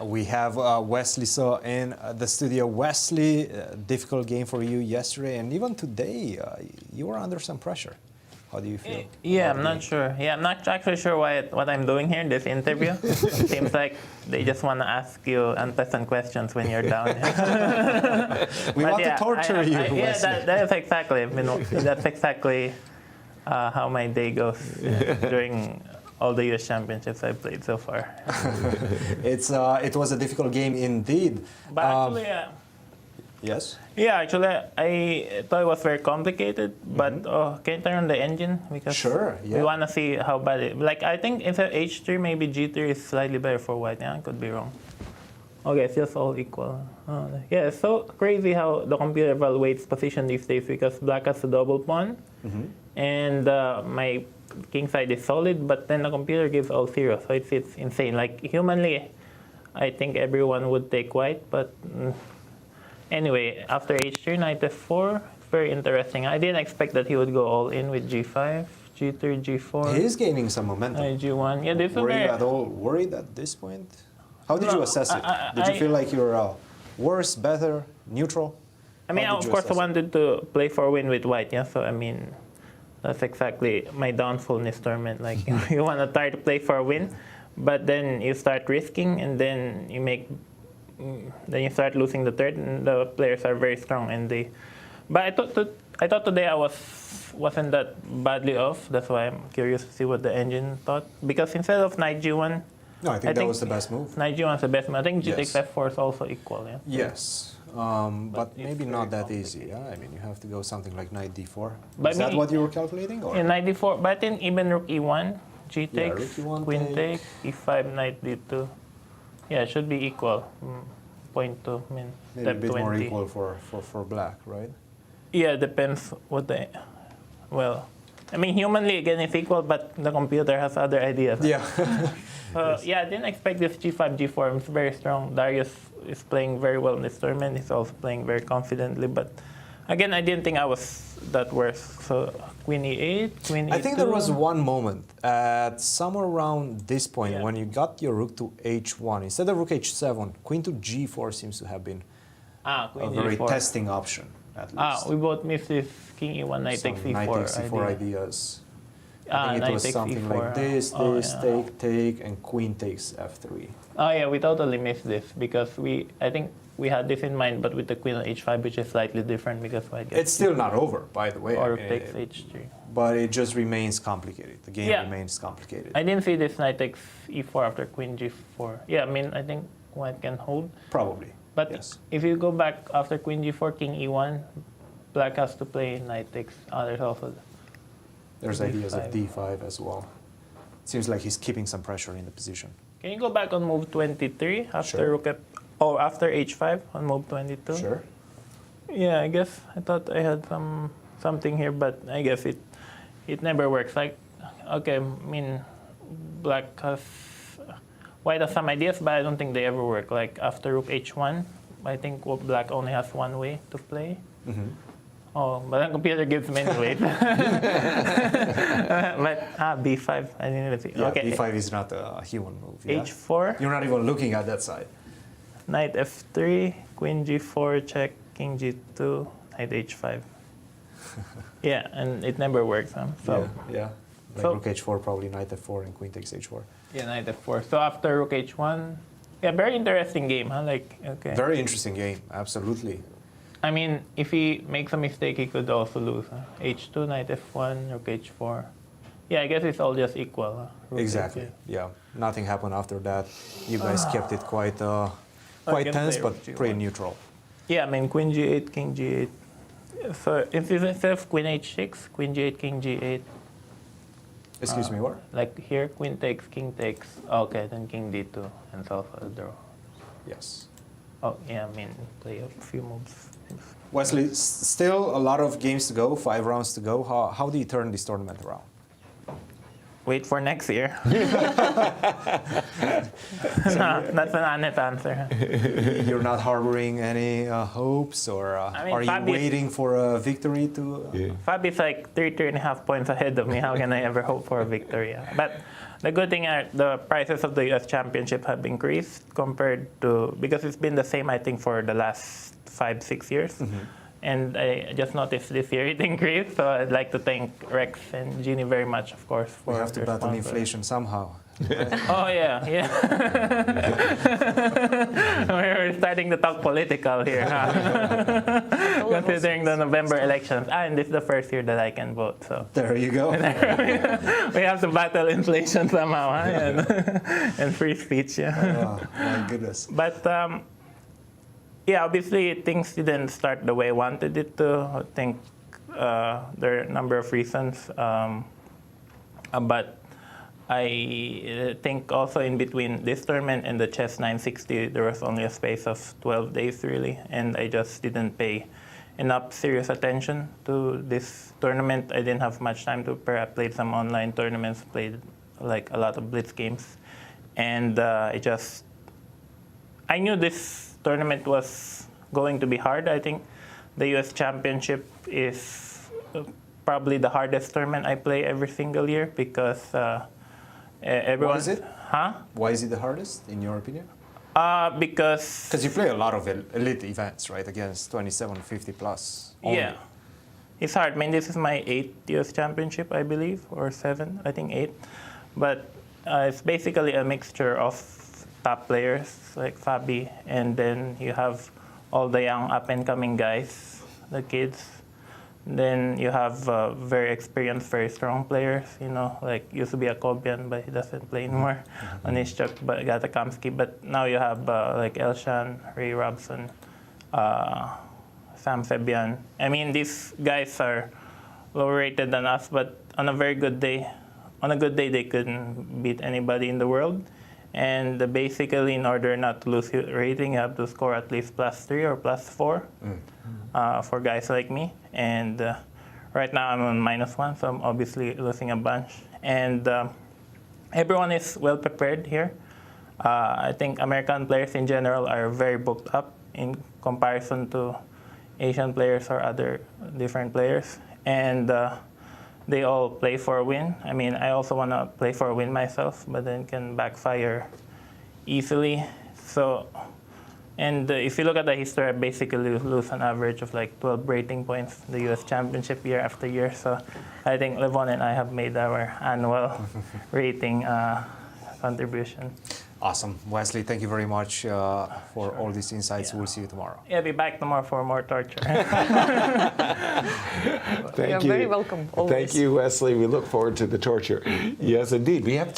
We have Wesley So in the studio. Wesley, difficult game for you yesterday, and even today, you were under some pressure. How do you feel? Yeah, I'm not sure. Yeah, I'm not actually sure what I'm doing here in this interview. It seems like they just want to ask you unpleasant questions when you're down. We want to torture you, Wesley. Yeah, that is exactly. That's exactly how my day goes during all the U.S. championships I've played so far. It was a difficult game indeed. But actually, yes? Yeah, actually, I thought it was very complicated. But can you turn on the engine? Because sure, yeah. we want to see how bad it. Like, I think instead of H3, maybe G3 is slightly better for white. Yeah, I could be wrong. Okay, it's just all equal. Yeah, it's so crazy how the computer evaluates position these days because black has a double pawn. And my king side is solid, but then the computer gives all zero, so it's insane. Like, humanly, I think everyone would take white, but anyway, after h3, knight f4, it's very interesting. I didn't expect that he would go all in with g5, g3, g4. He is gaining some momentum. g1. Yeah, this is Were you very... at all worried at this point? How did you assess it? Did you feel like you're worse, better, neutral? I mean, of course, I wanted to play for a win with white, yeah, so I mean, that's exactly my downfall in this tournament. Like, you want to try to play for a win, but then you start risking, and then then you start losing the third, and the players are very strong. And but I thought today I wasn't that badly off. That's why I'm curious to see what the engine thought. Because instead of knight g1, no, I think that was the best move. Knight g1 is the best move. I think g takes f4 is also equal. Yeah. Yes. But maybe not that easy. Yeah? I mean, you have to go something like knight d4. But is that what you were calculating? Or? Yeah, knight d4. But then even rook e1, g takes, rook e1 queen takes, e5, knight d2. Yeah, it should be equal. 0.2. I mean, maybe a bit 20. more equal for black, right? Yeah, depends what the... Well, I mean, humanly, again, it's equal, but the computer has other ideas. Yeah. Yes. Yeah, I didn't expect this g5, g4. It's very strong. Darius is playing very well in this tournament. He's also playing very confidently. But again, I didn't think I was that worse. So queen e8, queen e2. I think there was one moment at somewhere around this point when you got your rook to h1. Instead of rook h7, queen to g4 seems to have been a very testing option, at least. We both missed this king e1, knight takes e4. Knight takes e4 ideas. I think it was something like this, take, and queen takes f3. Oh yeah, we totally missed this because I think we had this in mind, but with the queen on h5, which is slightly different because white gets... It's still not over, by the way. Or takes h3. But it just remains complicated. The game remains complicated. I didn't see this knight takes e4 after queen g4. Yeah, I mean, I think white can hold. Probably, But yes. if you go back after queen g4, king e1, black has to play knight takes. There's also... There's ideas of d5 as well. Seems like he's keeping some pressure in the position. Can you go back on move 23 after rook after h5 on move 22? Sure. Yeah, I guess I thought I had something here, but I guess it never works. Like, okay, I mean, white has some ideas, but I don't think they ever work. Like after rook h1, I think black only has one way to play. Oh, but the computer gives many ways. But b5, I didn't even see. Yeah, okay. b5 is not a human move. Yeah? h4. You're not even looking at that side. Knight f3, queen g4, check, king g2, knight h5. Yeah, and it never works. Huh? So, yeah. Like rook h4, probably knight f4, and queen takes h4. Yeah, knight f4. So after rook h1, yeah, very interesting game, huh? Like, okay. Very interesting game, absolutely. I mean, if he makes a mistake, he could also lose. Huh? h2, knight f1, rook h4. Yeah, I guess it's all just equal. Huh? Exactly. H8. Yeah. Nothing happened after that. You guys kept it quite tense, but pretty neutral. Yeah, I mean, queen g8, king g8. So instead of queen h6, queen g8, king g8. Excuse me, what? Like here, queen takes, king takes. Okay, then king d2 and solve a draw. Yes. Oh, yeah, I mean, play a few moves. Wesley, still a lot of games to go, 5 rounds to go. How do you turn this tournament around? Wait for next year. No, that's an honest answer. You're not harboring any hopes, or are you waiting for a victory to... Fabi's like 3.5 points ahead of me. How can I ever hope for a victory? But the good thing are the prices of the US Championship have increased compared to, because it's been the same, I think, for the last 5-6 years. Mm-hmm. And I just noticed this year it increased. So I'd like to thank Rex and Jeannie very much, of course. For we have to battle inflation somehow. Right? Oh, yeah. We're starting to talk political here, huh? Considering the November elections. And this is the first year that I can vote. So there you go. We have to battle inflation somehow, huh? and free speech. Yeah. Oh, my goodness. But yeah, obviously things didn't start the way I wanted it to. I think there are a number of reasons. But I think also in between this tournament and the Chess 960, there was only a space of 12 days really, and I just didn't pay enough serious attention to this tournament. I didn't have much time to prepare. I played some online tournaments, played like a lot of blitz games, and I knew this tournament was going to be hard. I think the US Championship is probably the hardest tournament I play every single year because everyone. Why is it? Huh? Why is it the hardest, in your opinion? Because you play a lot of elite events, right? Against 2750 plus. Only. Yeah, it's hard. I mean, this is my 8th US Championship, I believe, or 7. I think 8. But it's basically a mixture of top players like Fabi, and then you have all the young up-and-coming guys, the kids. Then you have very experienced, very strong players, you know, like used to be a Kobian, but he doesn't play anymore, Onishchuk, but Gatakamsky. But now you have like Elshan, Ray Robson, Sam Fabian. I mean, these guys are lower rated than us, but on a good day, they couldn't beat anybody in the world. And basically, in order not to lose rating, you have to score at least +3 or +4 for guys like me. And right now, I'm on -1, so I'm obviously losing a bunch. And everyone is well prepared here. I think American players in general are very booked up in comparison to Asian players or other different players. And they all play for a win. I mean, I also want to play for a win myself, but then can backfire easily. So, and if you look at the history, I basically lose an average of like 12 rating points the US Championship year after year. So I think Levon and I have made our annual rating contribution. Awesome. Wesley, thank you very much for all these insights. Yeah. We'll see you tomorrow. Yeah, be back tomorrow for more torture. Thank you. You're very welcome. Always. Thank you, Wesley. We look forward to the torture. Yes, indeed. We have